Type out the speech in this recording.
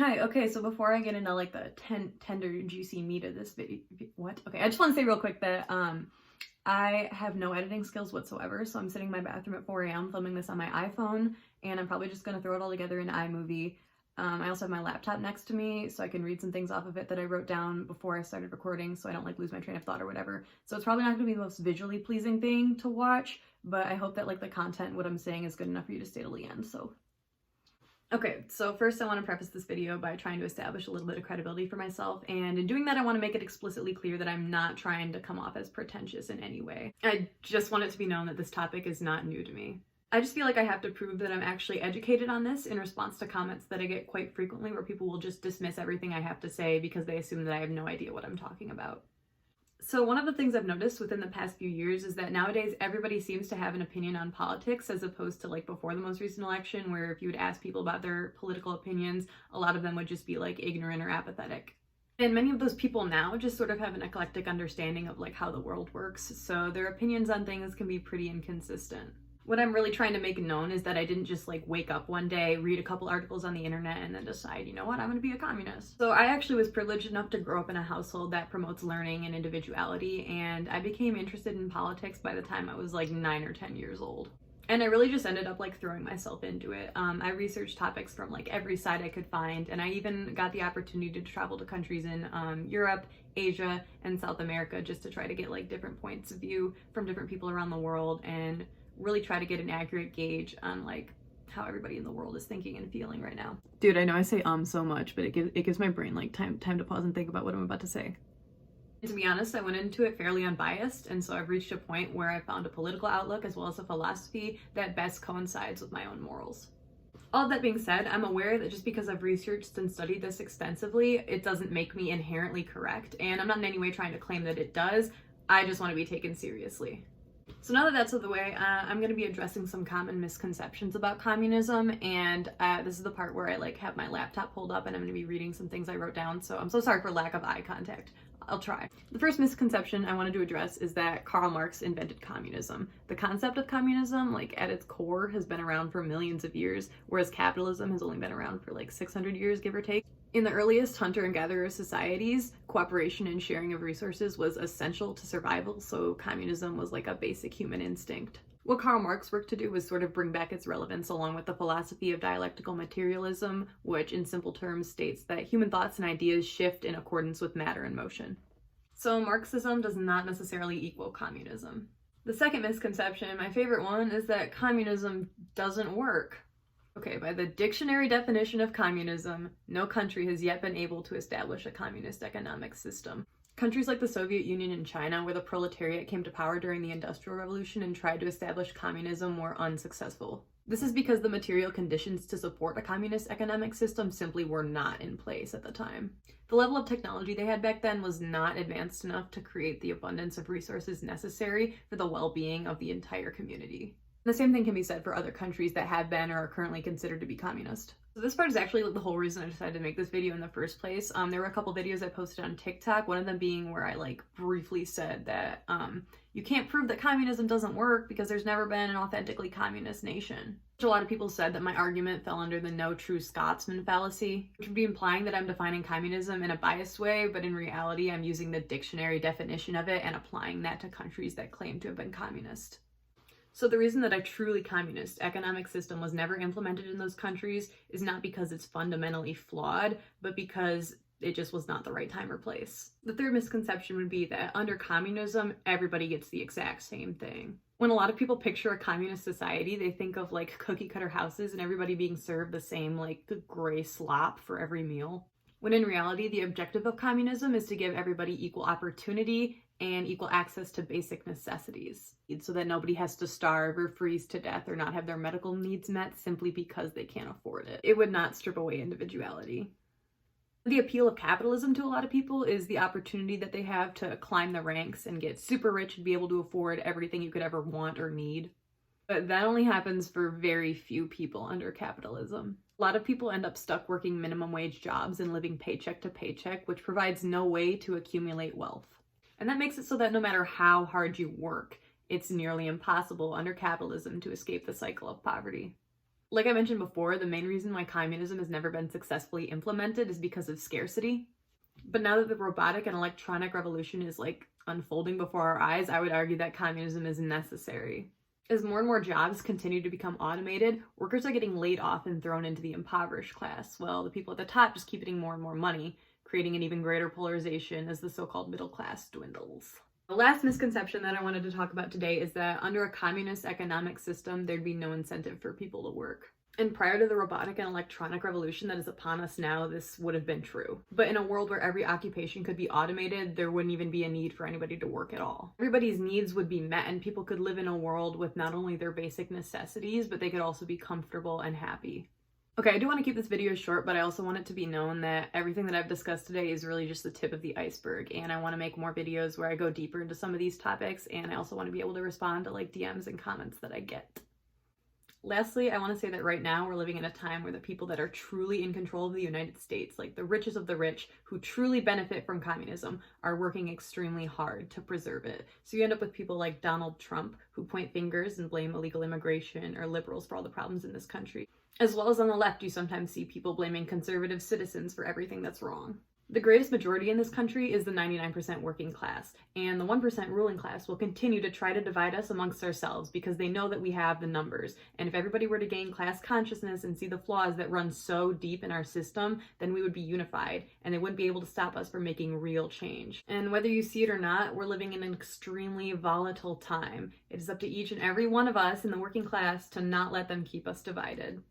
Hi, okay, so before I get into like the tender, juicy meat of this video, what? Okay, I just want to say real quick that I have no editing skills whatsoever, so I'm sitting in my bathroom at 4 a.m. filming this on my iPhone, and I'm probably just gonna throw it all together in iMovie. I also have my laptop next to me, so I can read some things off of it that I wrote down before I started recording, so I don't like lose my train of thought or whatever. So it's probably not gonna be the most visually pleasing thing to watch, but I hope that like the content, what I'm saying, is good enough for you to stay till the end. So. Okay, so first I want to preface this video by trying to establish a little bit of credibility for myself, and in doing that I want to make it explicitly clear that I'm not trying to come off as pretentious in any way. I just want it to be known that this topic is not new to me. I just feel like I have to prove that I'm actually educated on this in response to comments that I get quite frequently where people will just dismiss everything I have to say because they assume that I have no idea what I'm talking about. So one of the things I've noticed within the past few years is that nowadays everybody seems to have an opinion on politics, as opposed to like before the most recent election, where if you would ask people about their political opinions, a lot of them would just be like ignorant or apathetic. And many of those people now just sort of have an eclectic understanding of like how the world works, so their opinions on things can be pretty inconsistent. What I'm really trying to make known is that I didn't just like wake up one day, read a couple articles on the internet, and then decide, you know what, I'm gonna be a communist. So I actually was privileged enough to grow up in a household that promotes learning and individuality, and I became interested in politics by the time I was like 9 or 10 years old. And I really just ended up like throwing myself into it. I researched topics from like every side I could find, and I even got the opportunity to travel to countries in Europe, Asia, and South America just to try to get like different points of view from different people around the world and really try to get an accurate gauge on like how everybody in the world is thinking and feeling right now. Dude, I know I say so much, but it gives my brain like time to pause and think about what I'm about to say. To be honest, I went into it fairly unbiased, and so I've reached a point where I found a political outlook as well as a philosophy that best coincides with my own morals. All that being said, I'm aware that just because I've researched and studied this extensively, it doesn't make me inherently correct, and I'm not in any way trying to claim that it does. I just want to be taken seriously. So now that that's out of the way, I'm going to be addressing some common misconceptions about communism, and this is the part where I like have my laptop pulled up and I'm going to be reading some things I wrote down, so I'm so sorry for lack of eye contact. I'll try. The first misconception I wanted to address is that Karl Marx invented communism. The concept of communism, like at its core, has been around for millions of years, whereas capitalism has only been around for like 600 years, give or take. In the earliest hunter and gatherer societies, cooperation and sharing of resources was essential to survival, so communism was like a basic human instinct. What Karl Marx worked to do was sort of bring back its relevance along with the philosophy of dialectical materialism, which in simple terms states that human thoughts and ideas shift in accordance with matter and motion. So Marxism does not necessarily equal communism. The second misconception, my favorite one, is that communism doesn't work. Okay, by the dictionary definition of communism, no country has yet been able to establish a communist economic system. Countries like the Soviet Union and China, where the proletariat came to power during the Industrial Revolution and tried to establish communism, were unsuccessful. This is because the material conditions to support a communist economic system simply were not in place at the time. The level of technology they had back then was not advanced enough to create the abundance of resources necessary for the well-being of the entire community. The same thing can be said for other countries that have been or are currently considered to be communist. So this part is actually the whole reason I decided to make this video in the first place. There were a couple videos I posted on TikTok, one of them being where I like briefly said that you can't prove that communism doesn't work because there's never been an authentically communist nation. A lot of people said that my argument fell under the no true Scotsman fallacy, which would be implying that I'm defining communism in a biased way, but in reality I'm using the dictionary definition of it and applying that to countries that claim to have been communist. So the reason that a truly communist economic system was never implemented in those countries is not because it's fundamentally flawed, but because it just was not the right time or place. The third misconception would be that under communism, everybody gets the exact same thing. When a lot of people picture a communist society, they think of like cookie cutter houses and everybody being served the same like gray slop for every meal. When in reality, the objective of communism is to give everybody equal opportunity and equal access to basic necessities, so that nobody has to starve or freeze to death or not have their medical needs met simply because they can't afford it. It would not strip away individuality. The appeal of capitalism to a lot of people is the opportunity that they have to climb the ranks and get super rich and be able to afford everything you could ever want or need. But that only happens for very few people under capitalism. A lot of people end up stuck working minimum wage jobs and living paycheck to paycheck, which provides no way to accumulate wealth. And that makes it so that no matter how hard you work, it's nearly impossible under capitalism to escape the cycle of poverty. Like I mentioned before, the main reason why communism has never been successfully implemented is because of scarcity. But now that the robotic and electronic revolution is like unfolding before our eyes, I would argue that communism is necessary. As more and more jobs continue to become automated, workers are getting laid off and thrown into the impoverished class, while the people at the top just keep getting more and more money, creating an even greater polarization as the so-called middle class dwindles. The last misconception that I wanted to talk about today is that under a communist economic system, there'd be no incentive for people to work. And prior to the robotic and electronic revolution that is upon us now, this would have been true. But in a world where every occupation could be automated, there wouldn't even be a need for anybody to work at all. Everybody's needs would be met, and people could live in a world with not only their basic necessities, but they could also be comfortable and happy. Okay, I do want to keep this video short, but I also want it to be known that everything that I've discussed today is really just the tip of the iceberg, and I want to make more videos where I go deeper into some of these topics, and I also want to be able to respond to like DMs and comments that I get. Lastly, I want to say that right now we're living in a time where the people that are truly in control of the United States, like the richest of the rich, who truly benefit from communism, are working extremely hard to preserve it. So you end up with people like Donald Trump, who point fingers and blame illegal immigration or liberals for all the problems in this country. As well as on the left, you sometimes see people blaming conservative citizens for everything that's wrong. The greatest majority in this country is the 99% working class, and the 1% ruling class will continue to try to divide us amongst ourselves because they know that we have the numbers. And if everybody were to gain class consciousness and see the flaws that run so deep in our system, then we would be unified, and they wouldn't be able to stop us from making real change. And whether you see it or not, we're living in an extremely volatile time. It is up to each and every one of us in the working class to not let them keep us divided.